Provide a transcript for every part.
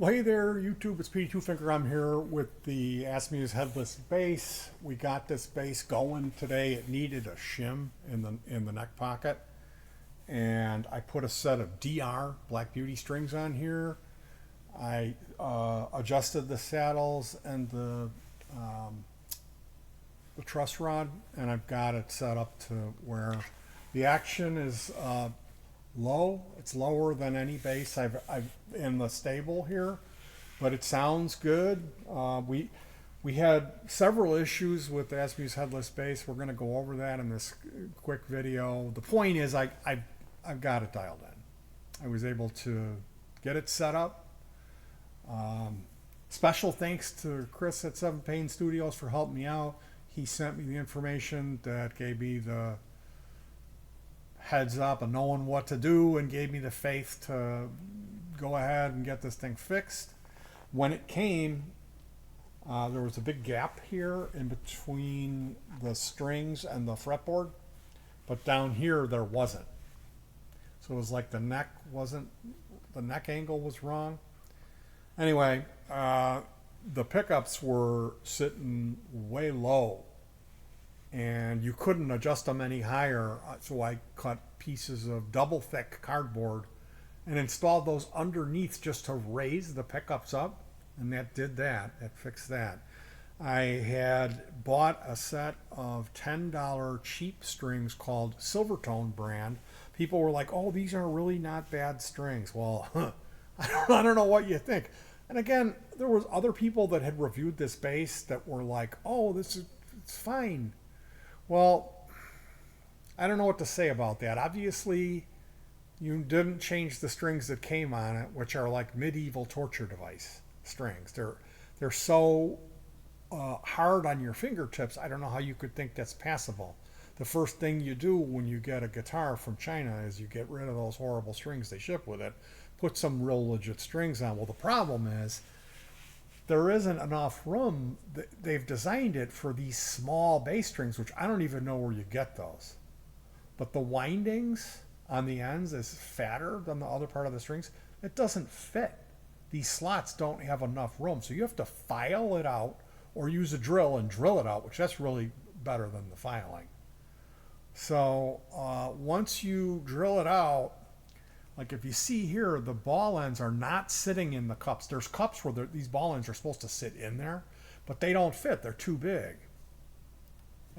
Well, hey there, YouTube. It's Petey Two Finger. I'm here with the asmuse headless bass. We got this bass going today. It needed a shim in the neck pocket, and I put a set of DR Black Beauty strings on here. I adjusted the saddles and the truss rod, and I've got it set up to where the action is low. It's lower than any bass I've in the stable here, but it sounds good. We had several issues with the asmuse headless bass. We're going to go over that in this quick video. The point is, I've got it dialed in. I was able to get it set up. Special thanks to Chris at Sevenpain Studios for helping me out. He sent me the information that gave me the heads up and knowing what to do, and gave me the faith to go ahead and get this thing fixed. When it came, there was a big gap here in between the strings and the fretboard, but down here there wasn't. So it was like the neck angle was wrong. Anyway, the pickups were sitting way low, and you couldn't adjust them any higher, so I cut pieces of double thick cardboard and installed those underneath just to raise the pickups up, and that did that. That fixed that. I had bought a set of $10 cheap strings called Silvertone brand. People were like, oh, these are really not bad strings. Well, I don't know what you think. And again, there was other people that had reviewed this bass that were like, oh, it's fine. Well, I don't know what to say about that. Obviously, you didn't change the strings that came on it, which are like medieval torture device strings. They're so hard on your fingertips, I don't know how you could think that's passable. The first thing you do when you get a guitar from China is you get rid of those horrible strings they ship with it, put some real legit strings on. Well, the problem is there isn't enough room. They've designed it for these small bass strings, which I don't even know where you get those. But the windings on the ends is fatter than the other part of the strings. It doesn't fit. These slots don't have enough room, so you have to file it out or use a drill and drill it out, which that's really better than the filing. So once you drill it out, like if you see here, the ball ends are not sitting in the cups. There's cups where these ball ends are supposed to sit in there, but they don't fit. They're too big.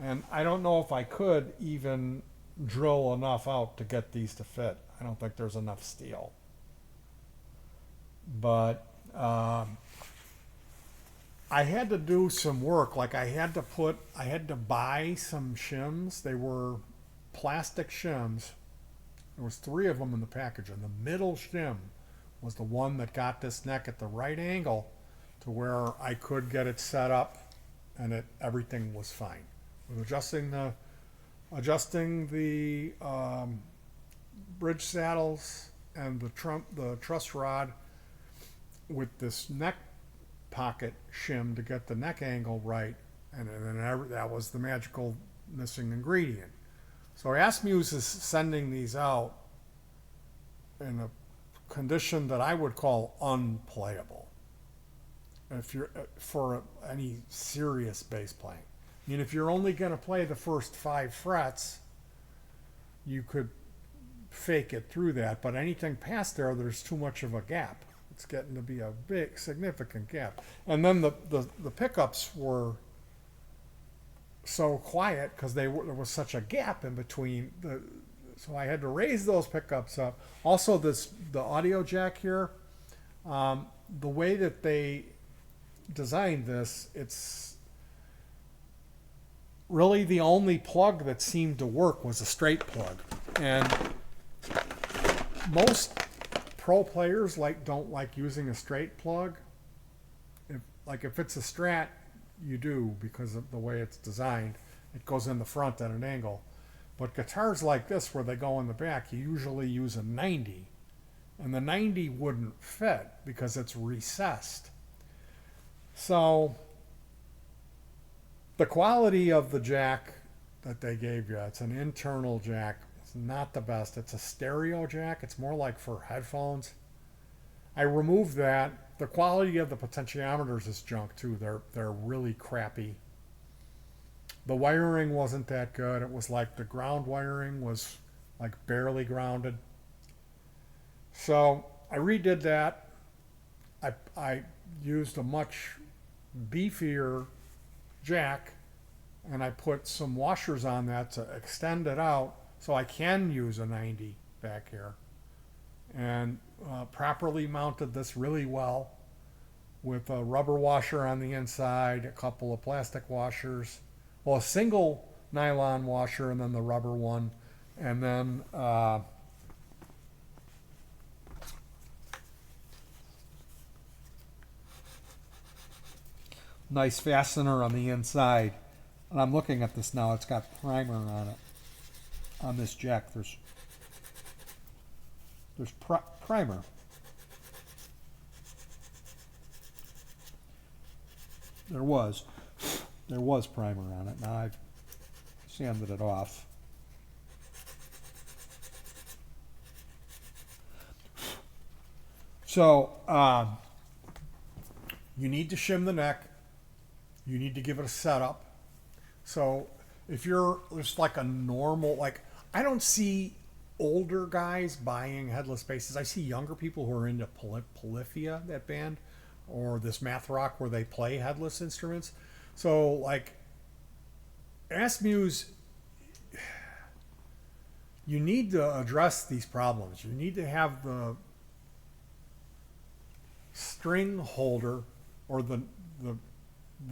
And I don't know if I could even drill enough out to get these to fit. I don't think there's enough steel. But I had to do some work. Like I had to buy some shims. They were plastic shims. There was 3 of them in the package, and the middle shim was the one that got this neck at the right angle to where I could get it set up, and everything was fine. With adjusting the bridge saddles and the truss rod with this neck pocket shim to get the neck angle right, and then that was the magical missing ingredient. So asmuse is sending these out in a condition that I would call unplayable. If you're for any serious bass playing, I mean, if you're only going to play the first 5 frets, you could fake it through that. But anything past there, there's too much of a gap. It's getting to be a big, significant gap. And then the pickups were so quiet because there was such a gap in between. So I had to raise those pickups up. Also, the audio jack here, the way that they designed this, it's really the only plug that seemed to work was a straight plug. And most pro players don't like using a straight plug. If it's a Strat, you do because of the way it's designed. It goes in the front at an angle. But guitars like this, where they go in the back, you usually use a 90. And the 90 wouldn't fit because it's recessed. So the quality of the jack that they gave you, it's an internal jack. It's not the best. It's a stereo jack. It's more like for headphones. I removed that the quality of the potentiometers is junk too. They're really crappy. The wiring wasn't that good. It was like the ground wiring was like barely grounded. So I redid that. I used a much beefier jack, and I put some washers on that to extend it out so I can use a 90 back here, and properly mounted this really well with a rubber washer on the inside, a couple of plastic washers, well, a single nylon washer and then the rubber one, and then nice fastener on the inside. And I'm looking at this now. It's got primer on it. On this jack, there's primer. There was primer on it. Now I've sanded it off. So you need to shim the neck. You need to give it a setup. So if you're just like a normal, like, I don't see older guys buying headless basses. I see younger people who are into Polyphia, that band, or this math rock where they play headless instruments. So like asmuse, you need to address these problems. You need to have the string holder or the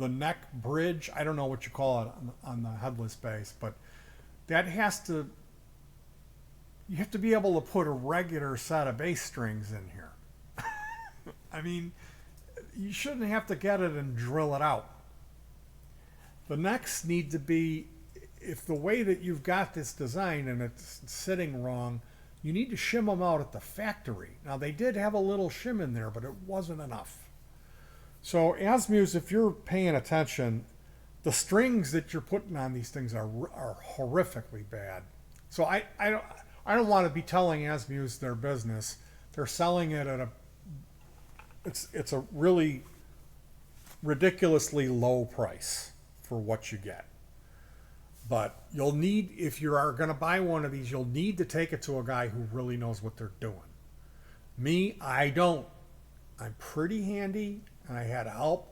neck bridge. I don't know what you call it on the headless bass, but that has to, you have to be able to put a regular set of bass strings in here. I mean, you shouldn't have to get it and drill it out. The necks need to be, if the way that you've got this design and it's sitting wrong, you need to shim them out at the factory. Now they did have a little shim in there, but it wasn't enough. So asmuse, if you're paying attention, the strings that you're putting on these things are horrifically bad. So I don't want to be telling asmuse their business. They're selling it at it's a really ridiculously low price for what you get. But you'll need, if you are going to buy one of these, you'll need to take it to a guy who really knows what they're doing. Me, I don't. I'm pretty handy, and I had help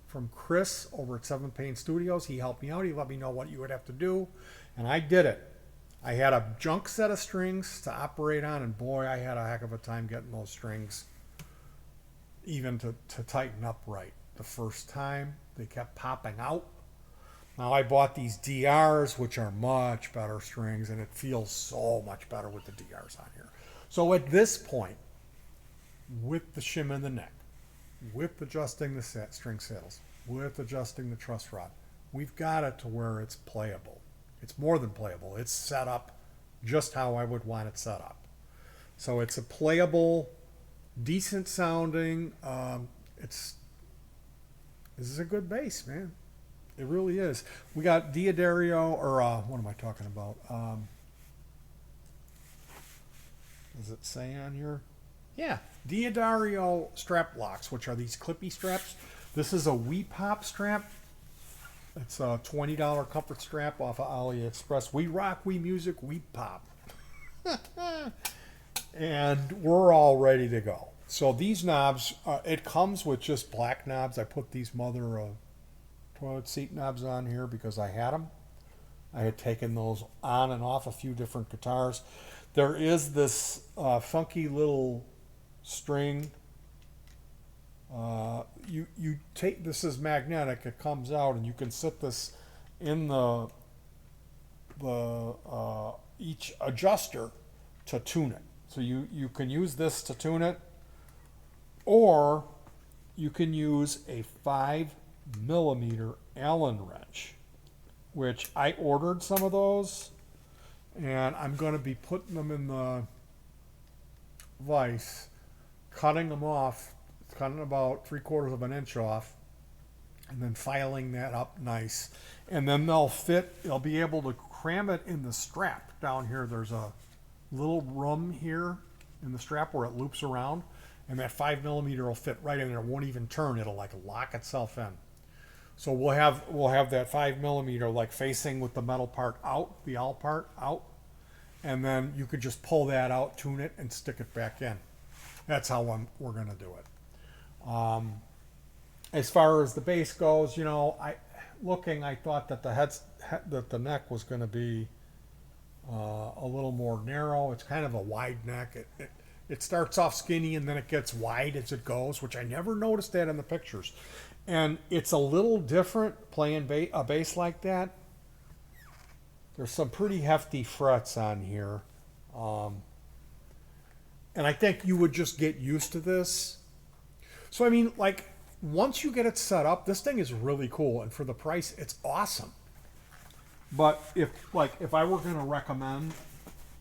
from Chris over at Seven Pain Studios. He helped me out. He let me know what you would have to do, and I did it. I had a junk set of strings to operate on, and boy, I had a heck of a time getting those strings even to tighten up right. The first time, they kept popping out. Now I bought these DRs, which are much better strings, and it feels so much better with the DRs on here. So at this point, with the shim in the neck, with adjusting the string saddles, with adjusting the truss rod, we've got it to where it's playable. It's more than playable. It's set up just how I would want it set up. So it's a playable, decent sounding. This is a good bass, man. It really is. We got Diodario, or what am I talking about? Does it say on here? Yeah, Diodario strap locks, which are these clippy straps. This is a We Pop strap. It's a $20 comfort strap off of AliExpress. We rock, we music, we pop. And we're all ready to go. So these knobs, it comes with just black knobs. I put these mother toilet seat knobs on here because I had them. I had taken those on and off a few different guitars. There is this funky little string. You take, this is magnetic. It comes out, and you can sit this in the each adjuster to tune it. So you can use this to tune it, or you can use a 5mm Allen wrench, which I ordered some of those, and I'm going to be putting them in the vise, cutting them off, cutting about 3/4 of an inch off, and then filing that up nice. And then they'll be able to cram it in the strap down here. There's a little room here in the strap where it loops around, and that 5mm will fit right in there. It won't even turn. It'll like lock itself in. So we'll have that 5mm like facing with the metal part out, the owl part out, and then you could just pull that out, tune it, and stick it back in. That's how we're gonna do it. As far as the base goes, I thought that the neck was going to be a little more narrow. It's kind of a wide neck. It starts off skinny and then it gets wide as it goes, which I never noticed that in the pictures. And it's a little different playing a bass like that. There's some pretty hefty frets on here. And I think you would just get used to this. So, I mean, like, once you get it set up, this thing is really cool. And for the price, it's awesome. But if I were going to recommend,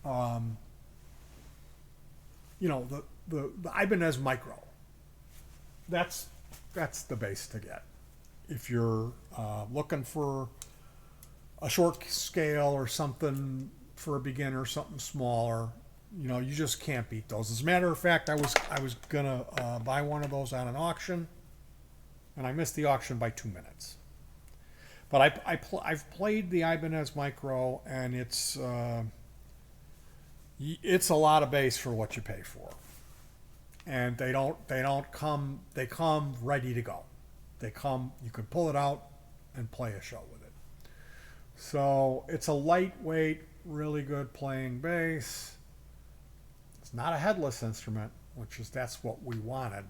the Ibanez Micro, that's the bass to get. If you're looking for a short scale or something for a beginner, something smaller, you just can't beat those. As a matter of fact, I was gonna buy one of those on an auction, and I missed the auction by 2 minutes. But I've played the Ibanez Micro, and it's a lot of bass for what you pay for. And they come ready to go. You can pull it out and play a show with it. So it's a lightweight, really good playing bass. It's not a headless instrument, that's what we wanted.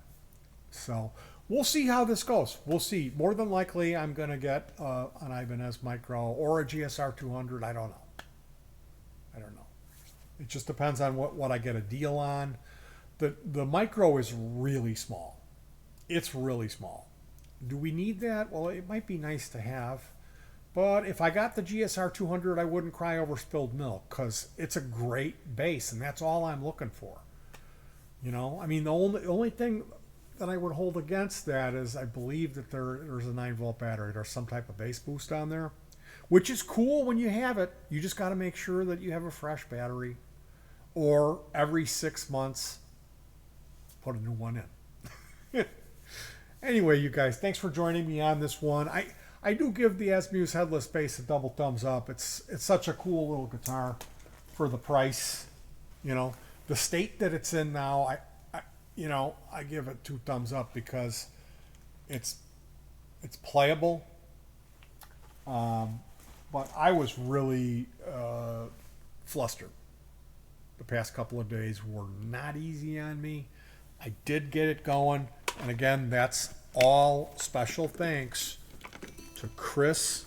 So we'll see how this goes. We'll see. More than likely, I'm going to get an Ibanez Micro or a GSR 200. I don't know. It just depends on what I get a deal on. The Micro is really small. It's really small. Do we need that? Well, it might be nice to have. But if I got the GSR 200, I wouldn't cry over spilled milk, because it's a great bass, and that's all I'm looking for. I mean, the only thing that I would hold against that is I believe that there's a 9-volt battery. There's some type of bass boost on there, which is cool when you have it. You just got to make sure that you have a fresh battery, or every 6 months, put a new one in. Anyway, you guys, thanks for joining me on this one. I do give the asmuse headless bass a double thumbs up. It's such a cool little guitar for the price. The state that it's in now, I give it 2 thumbs up, because it's playable. But I was really flustered. The past couple of days were not easy on me. I did get it going. And again, that's all special thanks to Chris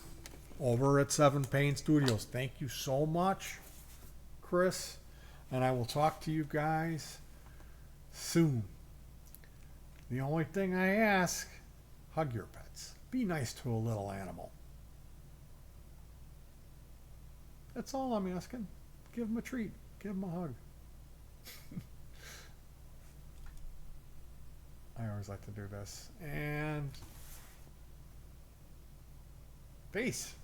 over at sevenpain Studios. Thank you so much, Chris. And I will talk to you guys soon. The only thing I ask, hug your pets. Be nice to a little animal. That's all I'm asking. Give them a treat. Give them a hug. I always like to do this. And peace.